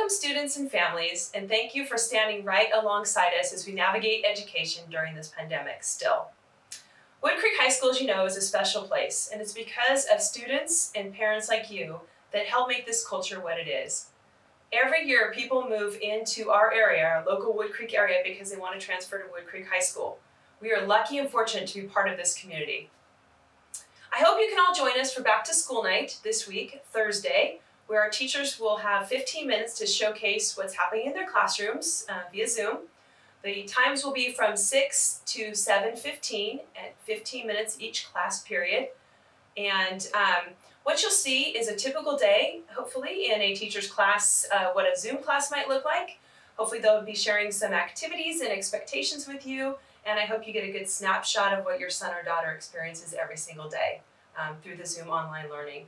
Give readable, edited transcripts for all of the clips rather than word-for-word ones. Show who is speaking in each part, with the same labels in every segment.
Speaker 1: Welcome students and families, and thank you for standing right alongside us as we navigate education during this pandemic still. Wood Creek High School, as you know, is a special place, and it's because of students and parents like you that help make this culture what it is. Every year, people move into our area, our local Wood Creek area, because they want to transfer to Wood Creek High School. We are lucky and fortunate to be part of this community. I hope you can all join us for Back to School Night this week, Thursday, where our teachers will have 15 minutes to showcase what's happening in their classrooms via Zoom. The times will be from 6 to 7:15 at 15 minutes each class period. And what you'll see is a typical day, hopefully, in a teacher's class, what a Zoom class might look like. Hopefully they'll be sharing some activities and expectations with you, and I hope you get a good snapshot of what your son or daughter experiences every single day through the Zoom online learning.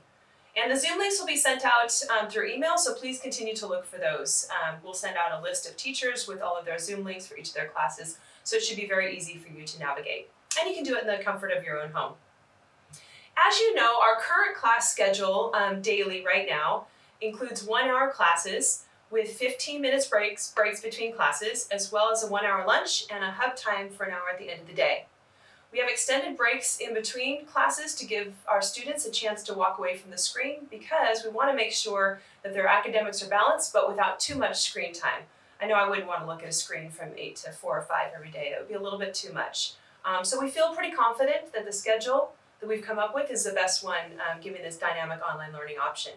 Speaker 1: And the Zoom links will be sent out through email, so please continue to look for those. We'll send out a list of teachers with all of their Zoom links for each of their classes, so it should be very easy for you to navigate. And you can do it in the comfort of your own home. As you know, our current class schedule daily right now includes 1-hour classes with 15 minutes breaks between classes, as well as a 1-hour lunch and a hub time for an hour at the end of the day. We have extended breaks in between classes to give our students a chance to walk away from the screen because we want to make sure that their academics are balanced but without too much screen time. I know I wouldn't want to look at a screen from 8 to 4 or 5 every day. That would be a little bit too much. So we feel pretty confident that the schedule that we've come up with is the best one, giving this dynamic online learning option.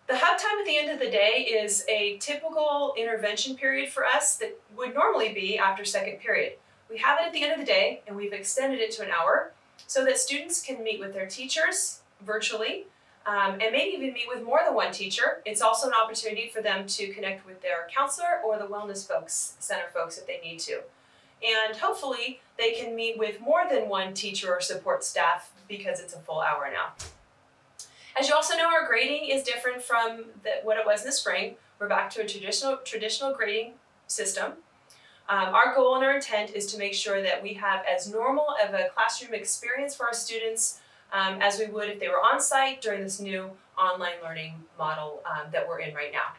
Speaker 1: The hub time at the end of the day is a typical intervention period for us that would normally be after second period. We have it at the end of the day, and we've extended it to an hour so that students can meet with their teachers virtually and maybe even meet with more than one teacher. It's also an opportunity for them to connect with their counselor or the wellness center folks if they need to. And hopefully they can meet with more than one teacher or support staff because it's a full hour now. As you also know, our grading is different from what it was in the spring. We're back to a traditional grading system. Our goal and our intent is to make sure that we have as normal of a classroom experience for our students as we would if they were on site during this new online learning model that we're in right now.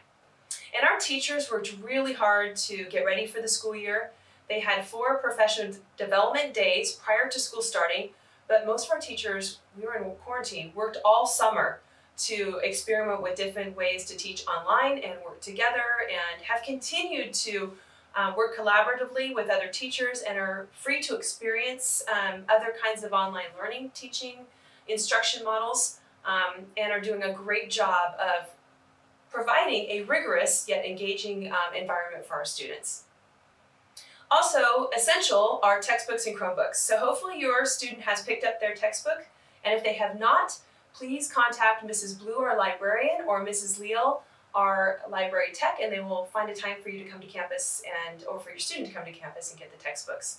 Speaker 1: And our teachers worked really hard to get ready for the school year. They had 4 professional development days prior to school starting, but most of our teachers, we were in quarantine, worked all summer to experiment with different ways to teach online and work together, and have continued to work collaboratively with other teachers and are free to experience other kinds of online learning, teaching, instruction models, and are doing a great job of providing a rigorous yet engaging environment for our students. Also essential are textbooks and Chromebooks. So hopefully your student has picked up their textbook, and if they have not, please contact Mrs. Blue, our librarian, or Mrs. Leal, our library tech, and they will find a time for you to come to campus or for your student to come to campus and get the textbooks.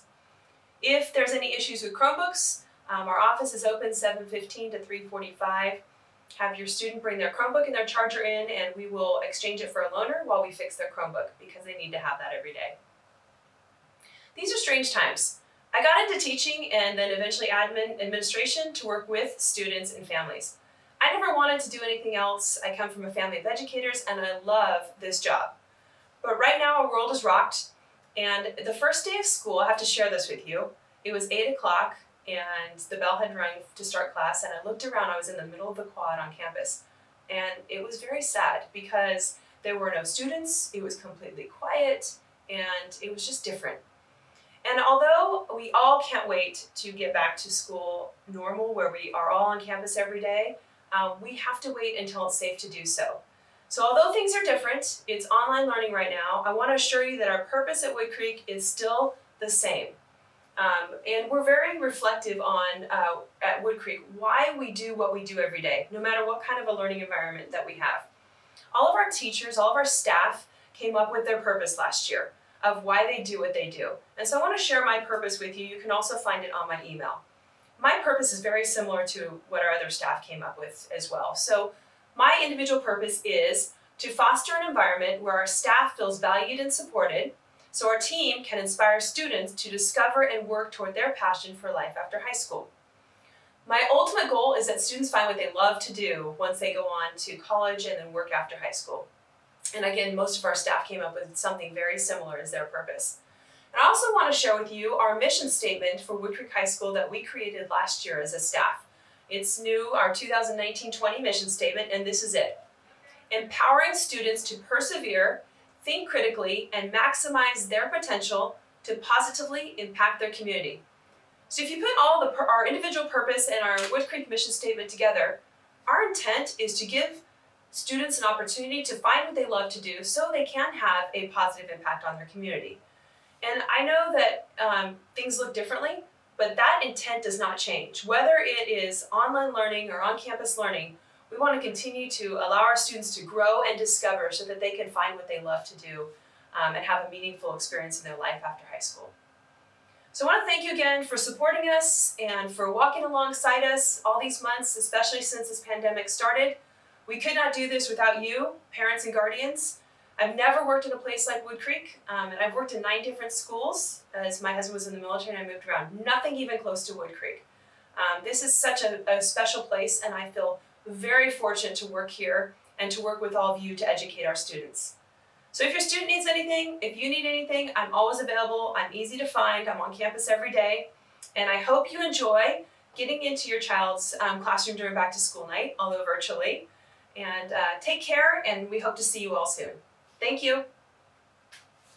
Speaker 1: If there's any issues with Chromebooks, our office is open 7:15 to 3:45. Have your student bring their Chromebook and their charger in, and we will exchange it for a loaner while we fix their Chromebook because they need to have that every day. These are strange times. I got into teaching and then eventually administration to work with students and families. I never wanted to do anything else. I come from a family of educators and I love this job. But right now our world is rocked, and the first day of school, I have to share this with you, it was 8 o'clock and the bell had rung to start class, and I looked around. I was in the middle of the quad on campus, and it was very sad because there were no students, it was completely quiet, and it was just different. And although we all can't wait to get back to school normal, where we are all on campus every day, we have to wait until it's safe to do so. So although things are different, it's online learning right now, I want to assure you that our purpose at Wood Creek is still the same. And we're very reflective on, at Wood Creek, why we do what we do every day, no matter what kind of a learning environment that we have. All of our teachers, all of our staff came up with their purpose last year of why they do what they do. And so I want to share my purpose with you. You can also find it on my email. My purpose is very similar to what our other staff came up with as well. So my individual purpose is to foster an environment where our staff feels valued and supported, so our team can inspire students to discover and work toward their passion for life after high school. My ultimate goal is that students find what they love to do once they go on to college and then work after high school. And again, most of our staff came up with something very similar as their purpose. And I also want to share with you our mission statement for Wood Creek High School that we created last year as a staff. It's new, our 2019-20 mission statement, and this is it. Empowering students to persevere, think critically, and maximize their potential to positively impact their community. So if you put all our individual purpose and our Wood Creek mission statement together, our intent is to give students an opportunity to find what they love to do so they can have a positive impact on their community. And I know that things look differently, but that intent does not change. Whether it is online learning or on-campus learning, we want to continue to allow our students to grow and discover so that they can find what they love to do and have a meaningful experience in their life after high school. So I want to thank you again for supporting us and for walking alongside us all these months, especially since this pandemic started. We could not do this without you, parents and guardians. I've never worked in a place like Wood Creek, and I've worked in 9 different schools as my husband was in the military and I moved around. Nothing even close to Wood Creek. This is such a special place, and I feel very fortunate to work here and to work with all of you to educate our students. So if your student needs anything, if you need anything, I'm always available. I'm easy to find. I'm on campus every day. And I hope you enjoy getting into your child's classroom during back to school night, although virtually. And take care, and we hope to see you all soon. Thank you.